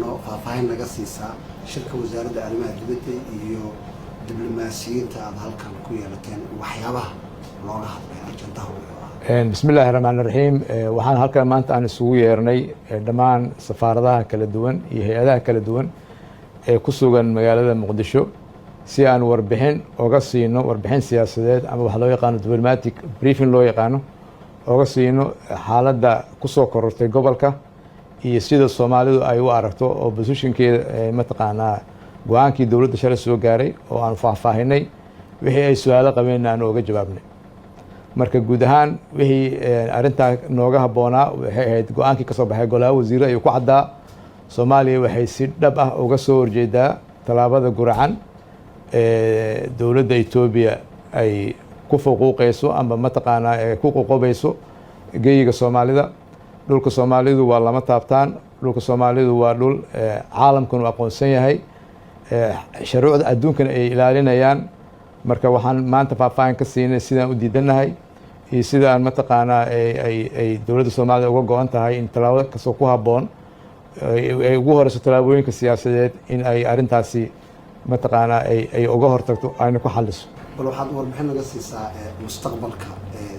إنه فاهم نقصيصا شركة وزارة الأرماء دبتي iyo diblomaasiyiinta aad halkan ku yeelateen waxyaabaha looga hadlay arjantaha بسم الله الرحمن الرحيم waxaan halkan maanta aan isugu yeernay dhammaan safaaradaha kala duwan iyo hay'adaha kala duwan ee ku sugan magaalada Muqdisho si aan warbixin uga siino warbixin siyaasadeed ama wax loo yaqaan diplomatic briefing loo yaqaano uga siino xaaladda ku soo korortay gobolka iyo sida Soomaalidu ay u aragto oo positionkeeda mataqaanaa go'aankii dawladda shalay soo gaaray oo aan faahfaahinay wixii ay su'aalo qabeen aan uga jawaabnay marka guud ahaan wixii arinta nooga haboonaa waxay ahayd go'aankii ka soo baxay golaha wasiirada ay ku caddaa Soomaaliya waxay si dhab ah uga soo horjeedaa talaabada guracan dawladda Itoobiya ay ku fuquuqayso ama mataqaanaa ku qoqobayso geeyiga Soomaalida dhulka Soomaalidu waa lama taabtaan dhulka Soomaalidu waa dhul caalamkan uu aqoonsan yahay shuruucda adduunkana ay ilaalinayaan marka waxaan maanta faahfaahin ka siinay sidaan u diidanahay iyo sidaan mataqaanaa ay dawladda Soomaaliya uga go'an tahay in talaabo kasoo ku haboon ay ugu horeyso talaabooyinka siyaasadeed in ay arintaasi mataqaanaa ay uga hortagto ayna ku xalliso bal waxaad warbixin naga siisaa mustaqbalka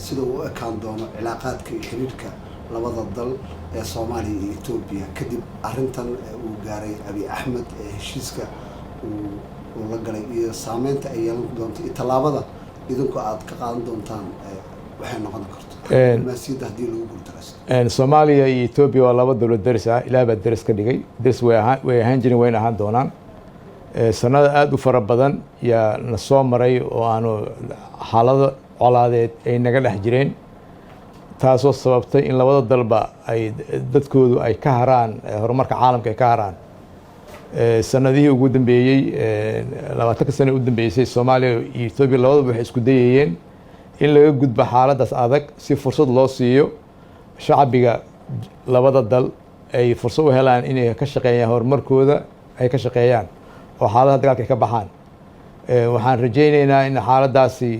sida uu ekaan doono cilaaqaadka iyo xiriirka labada dal ee Soomaaliya iyo Itoobiya kadib arintan uu gaaray Abiy Ahmed heshiiska uu la galay iyo saameynta ay yeelan doonto talaabada idinku aad ka qaadan doontaan waxay noqon karto maasiyada hadii lagu guuldareysto Soomaaliya iyo Itoobiya waa laba dawlad daris ah ilaa baa daris ka dhigay daris way ahaan jireen wayna ahaan doonaan sanada aad u fara badan yaa na soo maray oo aanu xaalado colaadeed ay naga dhex jireen taasoo sababtay in labada dalba ay dadkoodu ay ka haraan horumarka caalamka ay ka haraan sanadihii ugu dambeeyay 20 sano u dambeysay Soomaaliya iyo Itoobiya labadaba waxay isku dayayeen in laga gudbo xaaladaas adag si fursad loo siiyo shacbiga labada dal ay fursad u helaan inay ka shaqeeyaan horumarkooda ay ka shaqeeyaan oo xaaladaha dagaalka ay ka baxaan waxaan rajaynaynaa in xaaladaasi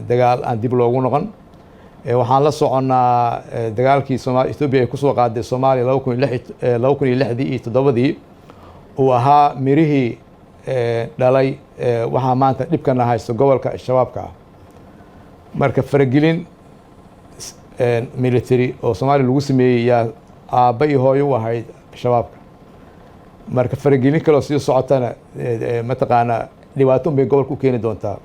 dagaal aan dib loogu noqon waxaan la soconnaa dagaalkii Soomaaliya Itoobiya ay ku soo qaaday Soomaaliya 2006 iyo 7 uu ahaa mirihii dhalay waxaa maanta dhibkana haysto gobolka shabaabka ah marka faragelin military oo Soomaaliya lagu sameeyay yaa aabba iyo hooyo u ahayd shabaabka marka faragelin kale oo sii socotana mataqaanaa dhibaato bay gobolka u keeni doontaa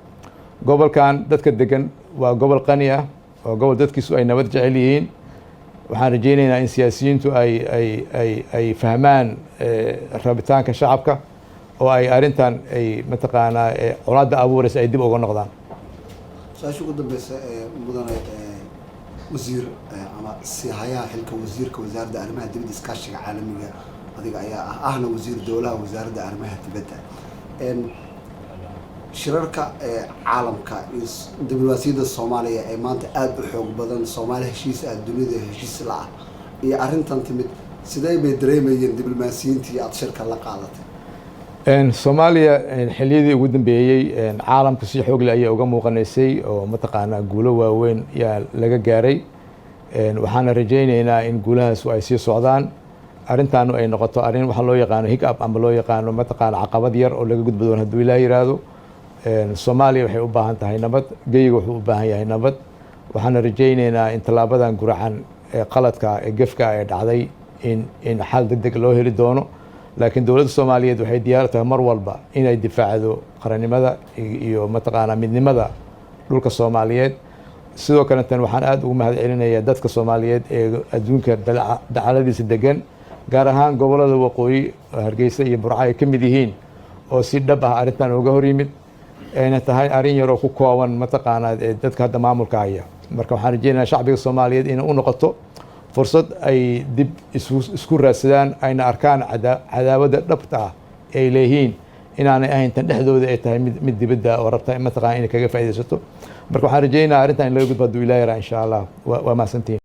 gobolkan dadka degan waa gobol qani ah oo gobol dadkiisu ay nabad jecel yihiin waxaan rajaynaynaa in siyaasiyiintu ay fahmaan rabitaanka shacabka oo ay arintan ay mataqaanaa colaadda abuuraysa ay dib uga noqdaan su-aasha ugu dambeysa mudane wasiir ama sihayaha xilka wasiirka wasaaradda arrimaha dibadda iskaashiga caalamiga adiga ayaa ahna wasiir dowlaha wasaaradda arrimaha dibadda shirarka caalamka diblomaasiyadda Soomaaliya ee maanta aad u xoog badan Soomaaliya heshiis ah dunida heshiis la ah iyo arintan timid sidee bay dareemayeen diblomaasiyiintii aad shirka la qaadatay Soomaaliya xilliyadii ugu dambeeyay caalamka si xoog leh ayaa uga muuqanaysay oo mataqaanaa guulo waaweyn yaa laga gaaray waxaan rajaynaynaa in guulahaas ay sii socdaan arintan ay noqoto arin waxa loo yaqaan hiccup ama loo yaqaan mataqaanaa caqabad yar oo laga gudbo haddii Ilaahay yiraahdo Soomaaliya waxay u baahan tahay nabad geeyiga wuxuu u baahan yahay nabad waxaan rajaynaynaa in talaabadan guracan ee qaladka ee gefka ee dhacday in xal degdeg loo heli doono laakiin dawladda Soomaaliyeed waxay diyaar tahay mar walba inay difaacdo qarannimada iyo mataqaanaa midnimada dhulka Soomaaliyeed sidoo kale tan waxaan aad ugu mahad celinayaa dadka Soomaaliyeed ee adduunka dacaladiisa degan gaar ahaan gobolada waqooyi Hargeysa iyo Burco ay ka mid yihiin oo si dhab ah arintan uga hor yimid ayna tahay arin yar oo ku kooban mataqaanaa dadka hadda maamulka haya marka waxaan rajaynayaa shacbiga Soomaaliyeed inay u noqoto fursad ay dib isku raadsadaan ayna arkaan cadaawada dhabta ah ay leeyihiin inaanay ahayn tan dhexdooda ay tahay mid dibadda oo rabta mataqaanaa inay kaga faa'iideysato marka waxaan rajaynayaa arintan in laga gudbo hadduu Ilaahay yaraa insha Allah waa mahadsantihiin